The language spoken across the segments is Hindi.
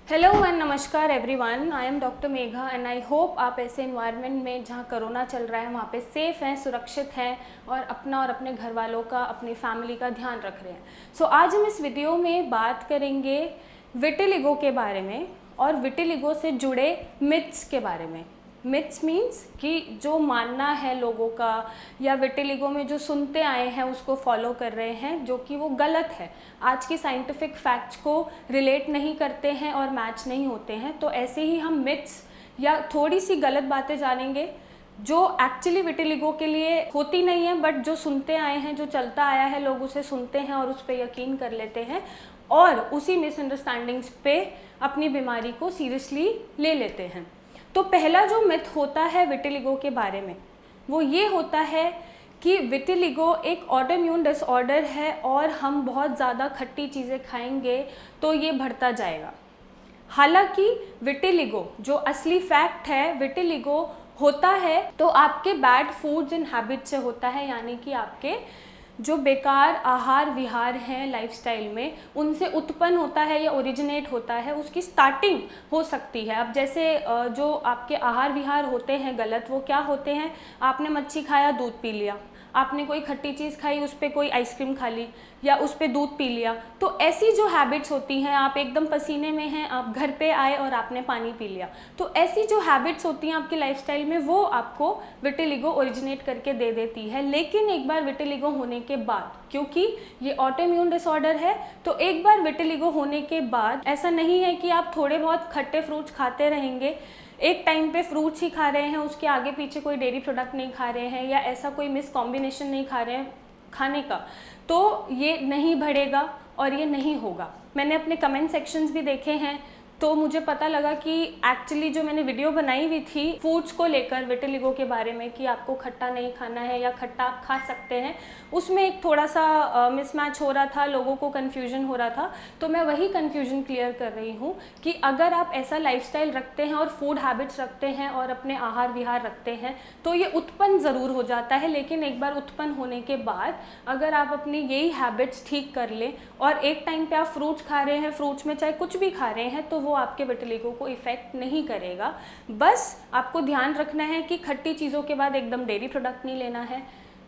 हेलो एंड नमस्कार everyone, I am doctor Megha and I hope आप ऐसे इन्वायरमेंट में जहाँ कोरोना चल रहा है वहाँ पे सेफ़ हैं, सुरक्षित हैं और अपना और अपने घर वालों का, अपनी फैमिली का ध्यान रख रहे हैं। आज हम इस वीडियो में बात करेंगे विटिलिगो के बारे में और विटिलिगो से जुड़े मिथ्स के बारे में। मिथ्स मीन्स कि जो मानना है लोगों का या विटिलिगो में जो सुनते आए हैं उसको फॉलो कर रहे हैं, जो कि वो गलत है, आज की साइंटिफिक फैक्ट्स को रिलेट नहीं करते हैं और मैच नहीं होते हैं। तो ऐसे ही हम मिथ्स या थोड़ी सी गलत बातें जानेंगे जो एक्चुअली विटिलिगो के लिए होती नहीं है, बट जो सुनते आए हैं, जो चलता आया है, लोग उसे सुनते हैं और उस पर यकीन कर लेते हैं और उसी मिसअंडरस्टैंडिंग्स पे अपनी बीमारी को सीरियसली ले लेते हैं। तो पहला जो मिथ होता है विटिलिगो के बारे में वो ये होता है कि विटिलिगो एक ऑटोइम्यून डिसऑर्डर है और हम बहुत ज़्यादा खट्टी चीज़ें खाएंगे तो ये बढ़ता जाएगा। हालांकि विटिलिगो जो असली फैक्ट है, विटिलिगो होता है तो आपके बैड फूड्स एंड हैबिट से होता है, यानी कि आपके जो बेकार आहार विहार हैं लाइफस्टाइल में उनसे उत्पन्न होता है या ओरिजिनेट होता है, उसकी स्टार्टिंग हो सकती है। अब जैसे जो आपके आहार विहार होते हैं गलत, वो क्या होते हैं, आपने मच्छी खाया, दूध पी लिया, आपने कोई खट्टी चीज़ खाई, उस पर कोई आइसक्रीम खा ली या उस पर दूध पी लिया। तो ऐसी जो हैबिट्स होती हैं, आप एकदम पसीने में हैं, आप घर पे आए और आपने पानी पी लिया, तो ऐसी जो हैबिट्स होती हैं आपकी लाइफस्टाइल में वो आपको विटिलिगो ओरिजिनेट करके दे देती है। लेकिन एक बार विटिलिगो होने के बाद, क्योंकि ये ऑटोइम्यून डिसऑर्डर है, तो एक बार विटिलिगो होने के बाद ऐसा नहीं है कि आप थोड़े बहुत खट्टे फ्रूट्स खाते रहेंगे, एक टाइम पे फ्रूट्स ही खा रहे हैं, उसके आगे पीछे कोई डेयरी प्रोडक्ट नहीं खा रहे हैं या ऐसा कोई मिस कॉम्बिनेशन नहीं खा रहे हैं खाने का, तो ये नहीं बढ़ेगा और ये नहीं होगा। मैंने अपने कमेंट सेक्शंस भी देखे हैं तो मुझे पता लगा कि एक्चुअली जो मैंने वीडियो बनाई हुई थी फूड्स को लेकर विटिलिगो के बारे में कि आपको खट्टा नहीं खाना है या खट्टा आप खा सकते हैं, उसमें एक थोड़ा सा मिसमैच हो रहा था, लोगों को कन्फ्यूजन हो रहा था। तो मैं वही कन्फ्यूजन क्लियर कर रही हूँ कि अगर आप ऐसा लाइफस्टाइल रखते हैं और फूड हैबिट्स रखते हैं और अपने आहार विहार रखते हैं तो ये उत्पन्न ज़रूर हो जाता है, लेकिन एक बार उत्पन्न होने के बाद अगर आप अपनी यही हैबिट्स ठीक कर लें और एक टाइम पे आप फ्रूट्स खा रहे हैं, फ्रूट्स में चाहे कुछ भी खा रहे हैं, तो वो आपके विटिलिगो को इफ़ेक्ट नहीं करेगा। बस आपको ध्यान रखना है कि खट्टी चीज़ों के बाद एकदम डेयरी प्रोडक्ट नहीं लेना है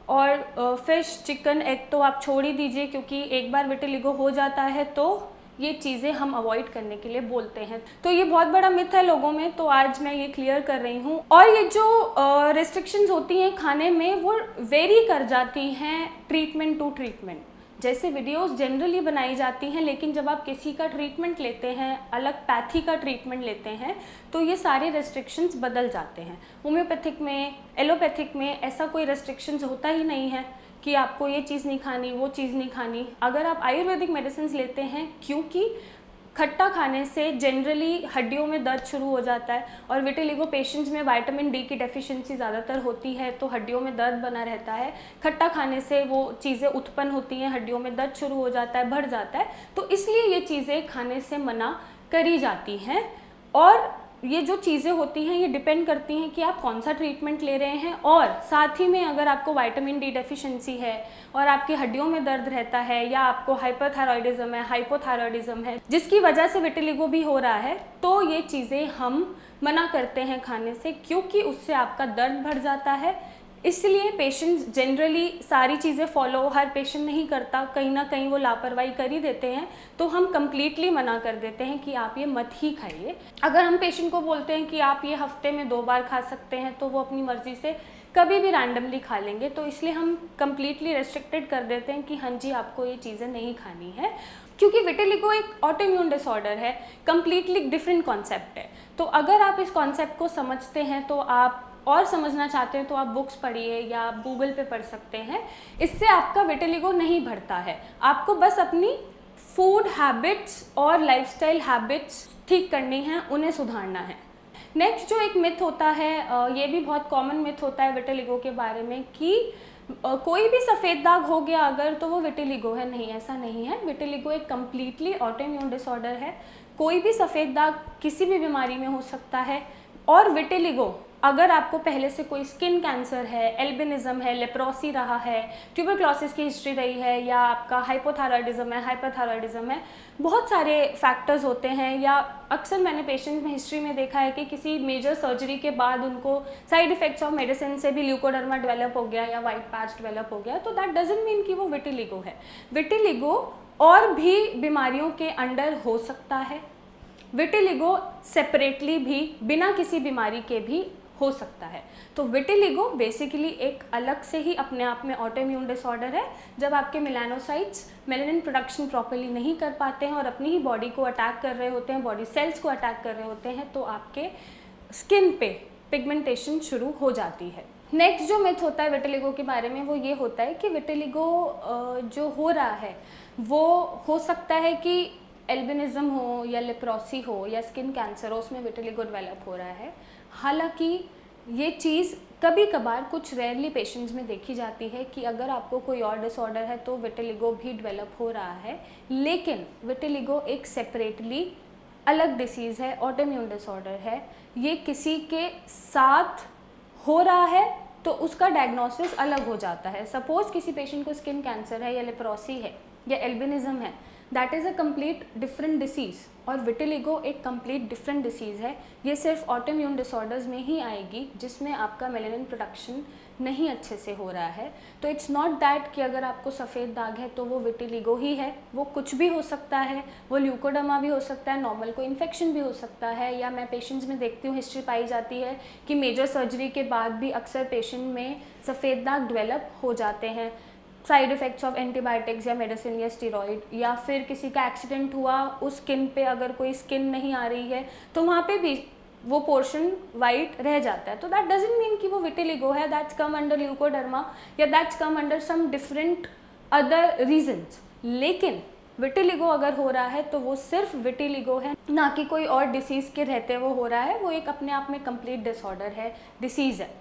और फिश, चिकन, एग तो आप छोड़ ही दीजिए, क्योंकि एक बार विटिलिगो हो जाता है तो ये चीज़ें हम अवॉइड करने के लिए बोलते हैं। तो ये बहुत बड़ा मिथ है लोगों में, तो आज मैं ये क्लियर कर रही हूँ। और ये जो रिस्ट्रिक्शंस होती हैं खाने में वो वेरी कर जाती हैं ट्रीटमेंट टू ट्रीटमेंट। जैसे वीडियोस जनरली बनाई जाती हैं, लेकिन जब आप किसी का ट्रीटमेंट लेते हैं, अलग पैथी का ट्रीटमेंट लेते हैं, तो ये सारे रेस्ट्रिक्शंस बदल जाते हैं। होम्योपैथिक में, एलोपैथिक में ऐसा कोई रेस्ट्रिक्शंस होता ही नहीं है कि आपको ये चीज़ नहीं खानी, वो चीज़ नहीं खानी। अगर आप आयुर्वेदिक मेडिसिन लेते हैं, क्योंकि खट्टा खाने से जनरली हड्डियों में दर्द शुरू हो जाता है और विटिलिगो पेशेंट्स में विटामिन डी की डेफिशिएंसी ज़्यादातर होती है, तो हड्डियों में दर्द बना रहता है। खट्टा खाने से वो चीज़ें उत्पन्न होती हैं, हड्डियों में दर्द शुरू हो जाता है, बढ़ जाता है, तो इसलिए ये चीज़ें खाने से मना करी जाती हैं। और ये जो चीज़ें होती हैं ये डिपेंड करती हैं कि आप कौन सा ट्रीटमेंट ले रहे हैं, और साथ ही में अगर आपको विटामिन डी डेफिशिएंसी है और आपकी हड्डियों में दर्द रहता है या आपको हाइपरथायरॉयडिज्म है, हाइपोथायरॉयडिज्म है, जिसकी वजह से विटिलिगो भी हो रहा है, तो ये चीज़ें हम मना करते हैं खाने से, क्योंकि उससे आपका दर्द बढ़ जाता है। इसलिए पेशेंट्स जनरली सारी चीज़ें फॉलो हर पेशेंट नहीं करता, कहीं ना कहीं वो लापरवाही कर ही देते हैं, तो हम कम्प्लीटली मना कर देते हैं कि आप ये मत ही खाइए। अगर हम पेशेंट को बोलते हैं कि आप ये हफ्ते में 2 बार खा सकते हैं, तो वो अपनी मर्ज़ी से कभी भी रैंडमली खा लेंगे, तो इसलिए हम कम्प्लीटली रेस्ट्रिक्टेड कर देते हैं कि हाँ जी आपको ये चीज़ें नहीं खानी है, क्योंकि विटिलिगो एक ऑटोइम्यून डिसऑर्डर है, कम्प्लीटली डिफरेंट कॉन्सेप्ट है। तो अगर आप इस कॉन्सेप्ट को समझते हैं तो आप और समझना चाहते हैं तो आप बुक्स पढ़िए या आप गूगल पे पढ़ सकते हैं। इससे आपका विटिलिगो नहीं बढ़ता है, आपको बस अपनी फूड हैबिट्स और लाइफस्टाइल हैबिट्स ठीक करनी हैं, उन्हें सुधारना है। नेक्स्ट जो एक मिथ होता है, ये भी बहुत कॉमन मिथ होता है विटिलिगो के बारे में कि कोई भी सफ़ेद दाग हो गया अगर तो वो विटिलिगो है। नहीं, ऐसा नहीं है। विटिलिगो एक कम्प्लीटली ऑटोइम्यून डिसऑर्डर है। कोई भी सफ़ेद दाग किसी भी बीमारी में हो सकता है और विटिलिगो अगर आपको पहले से कोई स्किन कैंसर है, एल्बिनिज्म है, लेप्रोसी रहा है, ट्यूबरक्लोसिस की हिस्ट्री रही है, या आपका हाइपोथायरॉयडिज्म है, हाइपरथायरॉयडिज्म है, बहुत सारे फैक्टर्स होते हैं। या अक्सर मैंने पेशेंट्स में हिस्ट्री में देखा है कि किसी मेजर सर्जरी के बाद उनको साइड इफ़ेक्ट्स ऑफ मेडिसिन से भी ल्यूकोडर्मा डेवलप हो गया या वाइट पैच डेवलप हो गया, तो दैट डजंट मीन कि वो विटिलिगो है। विटिलिगो और भी बीमारियों के अंडर हो सकता है। विटिलिगो सेपरेटली भी बिना किसी बीमारी के भी हो सकता है। तो विटिलिगो बेसिकली एक अलग से ही अपने आप में ऑटोइम्यून डिसऑर्डर है, जब आपके मेलानोसाइट्स मेलानिन प्रोडक्शन प्रॉपर्ली नहीं कर पाते हैं और अपनी ही बॉडी को अटैक कर रहे होते हैं, बॉडी सेल्स को अटैक कर रहे होते हैं, तो आपके स्किन पे पिगमेंटेशन शुरू हो जाती है। नेक्स्ट जो मिथ होता है विटिलिगो के बारे में वो ये होता है कि विटिलिगो जो हो रहा है वो हो सकता है कि एल्बिनिज्म हो या लेप्रोसी हो या स्किन कैंसर हो, उसमें विटिलिगो डेवलप हो रहा है। हालांकि ये चीज़ कभी कभार कुछ रेयरली पेशेंट्स में देखी जाती है कि अगर आपको कोई और डिसऑर्डर है तो विटिलिगो भी डेवलप हो रहा है, लेकिन विटिलिगो एक सेपरेटली अलग डिसीज़ है, ऑटोइम्यून डिसऑर्डर है। ये किसी के साथ हो रहा है तो उसका डायग्नोसिस अलग हो जाता है। सपोज किसी पेशेंट को स्किन कैंसर है या लेप्रोसी है या एल्बिनिज्म है, that is a complete different disease, और विटिलिगो एक कंप्लीट डिफरेंट डिसीज़ है। ये सिर्फ ऑटोइम्यून डिसऑर्डर्स में ही आएगी जिसमें आपका मेलानिन प्रोडक्शन नहीं अच्छे से हो रहा है। तो इट्स नॉट दैट कि अगर आपको सफ़ेद दाग है तो वो विटिलिगो ही है, वो कुछ भी हो सकता है, वो ल्यूकोडर्मा भी हो सकता है, नॉर्मल कोई इन्फेक्शन भी हो सकता है, या मैं पेशेंट्स में देखती हूँ हिस्ट्री पाई जाती है कि मेजर सर्जरी के बाद भी अक्सर पेशेंट में सफ़ेद दाग डेवलप हो जाते हैं, साइड इफ़ेक्ट्स ऑफ एंटीबायोटिक्स या मेडिसिन या स्टीरॉइड, या फिर किसी का एक्सीडेंट हुआ, उस स्किन पे अगर कोई स्किन नहीं आ रही है तो वहाँ पे भी वो पोर्शन वाइट रह जाता है। तो दैट डजंट मीन कि वो विटिलिगो है, दैट्स कम अंडर ल्यूकोडर्मा या that's come under some different other reasons. लेकिन विटिलिगो अगर हो रहा है तो वो सिर्फ विटिलिगो है, ना कि कोई और डिसीज़ के रहते वो हो रहा है। वो एक अपने आप में कंप्लीट डिसऑर्डर है, डिसीज़ है।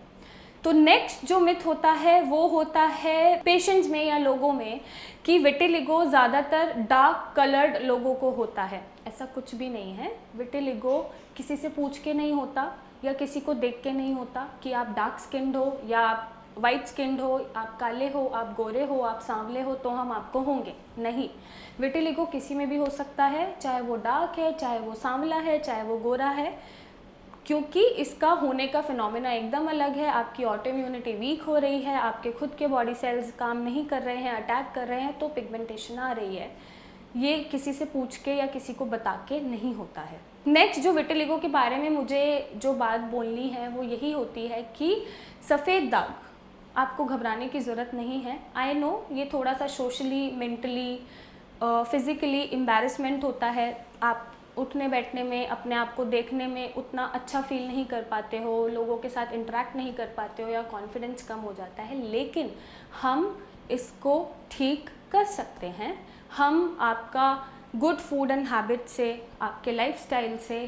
तो नेक्स्ट जो मिथ होता है वो होता है पेशेंट्स में या लोगों में कि विटिलिगो ज़्यादातर डार्क कलर्ड लोगों को होता है। ऐसा कुछ भी नहीं है। विटिलिगो किसी से पूछ के नहीं होता या किसी को देख के नहीं होता कि आप डार्क स्किन्ड हो या आप वाइट स्किन्ड हो, आप काले हो, आप गोरे हो, आप सांवले हो तो हम आपको होंगे, नहीं। विटिलिगो किसी में भी हो सकता है, चाहे वो डार्क है, चाहे वो सांवला है, चाहे वो गोरा है, क्योंकि इसका होने का फिनोमेना एकदम अलग है। आपकी ऑटोइम्यूनिटी वीक हो रही है, आपके खुद के बॉडी सेल्स काम नहीं कर रहे हैं, अटैक कर रहे हैं, तो पिगमेंटेशन आ रही है। ये किसी से पूछ के या किसी को बता के नहीं होता है। नेक्स्ट जो विटिलिगो के बारे में मुझे जो बात बोलनी है वो यही होती है कि सफ़ेद दाग, आपको घबराने की ज़रूरत नहीं है। आई नो ये थोड़ा सा सोशली, मेंटली, फिज़िकली एम्बैरेसमेंट होता है। आप उठने बैठने में, अपने आप को देखने में उतना अच्छा फील नहीं कर पाते हो, लोगों के साथ इंटरेक्ट नहीं कर पाते हो या कॉन्फिडेंस कम हो जाता है, लेकिन हम इसको ठीक कर सकते हैं। हम आपका गुड फूड एंड हैबिट से, आपके लाइफस्टाइल से,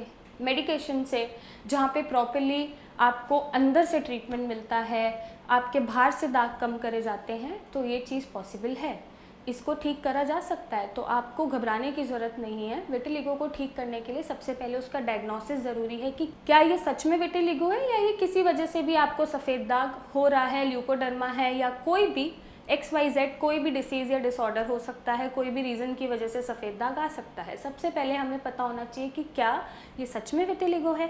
मेडिकेशन से, जहाँ पे प्रॉपर्ली आपको अंदर से ट्रीटमेंट मिलता है, आपके बाहर से दाग कम करे जाते हैं, तो ये चीज़ पॉसिबल है, इसको ठीक करा जा सकता है। तो आपको घबराने की ज़रूरत नहीं है। विटिलिगो को ठीक करने के लिए सबसे पहले उसका डायग्नोसिस ज़रूरी है कि क्या ये सच में विटिलिगो है या ये किसी वजह से भी आपको सफ़ेद दाग हो रहा है, ल्यूकोडर्मा है या कोई भी XYZ कोई भी डिसीज़ या डिसऑर्डर हो सकता है, कोई भी रीज़न की वजह से सफ़ेद दाग आ सकता है। सबसे पहले हमें पता होना चाहिए कि क्या ये सच में विटिलिगो है।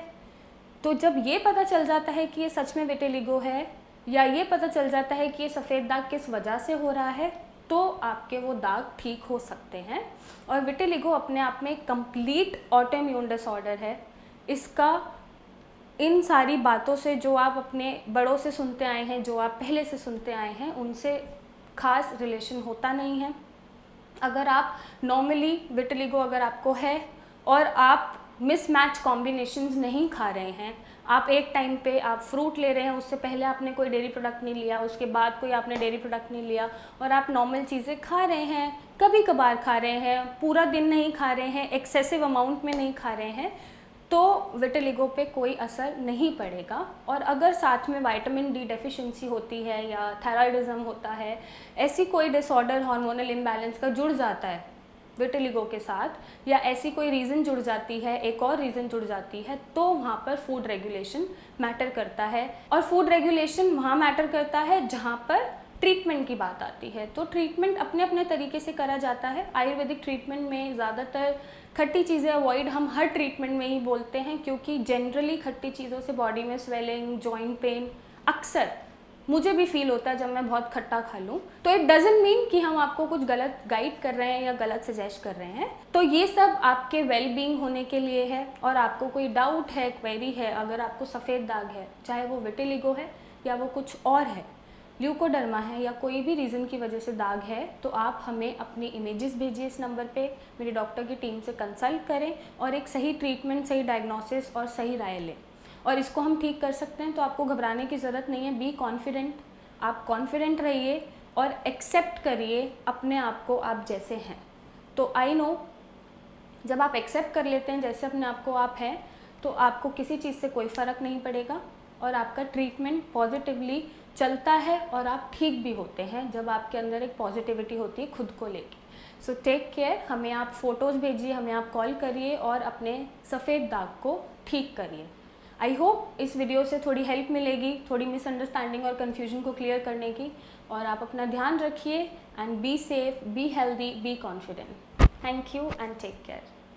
तो जब ये पता चल जाता है कि ये सच में विटिलिगो है या ये पता चल जाता है कि ये सफ़ेद दाग किस वजह से हो रहा है, तो आपके वो दाग ठीक हो सकते हैं। और विटिलिगो अपने आप में कंप्लीट ऑटोइम्यून डिसऑर्डर है। इसका इन सारी बातों से जो आप अपने बड़ों से सुनते आए हैं, जो आप पहले से सुनते आए हैं, उनसे खास रिलेशन होता नहीं है। अगर आप नॉर्मली विटिलिगो अगर आपको है और आप मिसमैच कॉम्बिनेशंस नहीं खा रहे हैं, आप एक टाइम पे आप फ्रूट ले रहे हैं, उससे पहले आपने कोई डेयरी प्रोडक्ट नहीं लिया, उसके बाद कोई आपने डेयरी प्रोडक्ट नहीं लिया, और आप नॉर्मल चीज़ें खा रहे हैं, कभी कभार खा रहे हैं, पूरा दिन नहीं खा रहे हैं, एक्सेसिव अमाउंट में नहीं खा रहे हैं, तो विटिलिगो पे कोई असर नहीं पड़ेगा। और अगर साथ में विटामिन डी डेफिशिएंसी होती है या थायराइडिज्म होता है, ऐसी कोई डिसऑर्डर हार्मोनल इम्बैलेंस का जुड़ जाता है विटिलिगो के साथ या ऐसी कोई रीज़न जुड़ जाती है, एक और रीज़न जुड़ जाती है, तो वहाँ पर फूड रेगुलेशन मैटर करता है। और फूड रेगुलेशन वहाँ मैटर करता है जहाँ पर ट्रीटमेंट की बात आती है। तो ट्रीटमेंट अपने अपने तरीके से करा जाता है। आयुर्वेदिक ट्रीटमेंट में ज़्यादातर खट्टी चीज़ें अवॉइड हम हर ट्रीटमेंट में ही बोलते हैं, क्योंकि जनरली खट्टी चीज़ों से बॉडी में स्वेलिंग, जॉइंट पेन अक्सर मुझे भी फील होता है जब मैं बहुत खट्टा खा लूँ। तो इट डजंट मीन कि हम आपको कुछ गलत गाइड कर रहे हैं या गलत सजेस्ट कर रहे हैं। तो ये सब आपके वेल बीइंग होने के लिए है। और आपको कोई डाउट है, क्वेरी है, अगर आपको सफ़ेद दाग है, चाहे वो विटिलिगो है या वो कुछ और है, ल्यूकोडर्मा है या कोई भी रीज़न की वजह से दाग है, तो आप हमें अपनी इमेजेस भेजिए इस नंबर पे। मेरी डॉक्टर की टीम से कंसल्ट करें और एक सही ट्रीटमेंट, सही डायग्नोसिस और सही राय लें, और इसको हम ठीक कर सकते हैं। तो आपको घबराने की ज़रूरत नहीं है। बी कॉन्फिडेंट, आप कॉन्फिडेंट रहिए और एक्सेप्ट करिए अपने आप को आप जैसे हैं। तो आई नो जब आप एक्सेप्ट कर लेते हैं जैसे अपने आप को आप हैं, तो आपको किसी चीज़ से कोई फ़र्क नहीं पड़ेगा और आपका ट्रीटमेंट पॉजिटिवली चलता है और आप ठीक भी होते हैं जब आपके अंदर एक पॉजिटिविटी होती है खुद को लेके। So take care. हमें आप फ़ोटोज़ भेजिए, हमें आप कॉल करिए और अपने सफ़ेद दाग को ठीक करिए। आई होप इस वीडियो से थोड़ी हेल्प मिलेगी, थोड़ी मिसअंडरस्टैंडिंग और कन्फ्यूजन को क्लियर करने की। और आप अपना ध्यान रखिए and be safe, be healthy, be confident. Thank you and take care.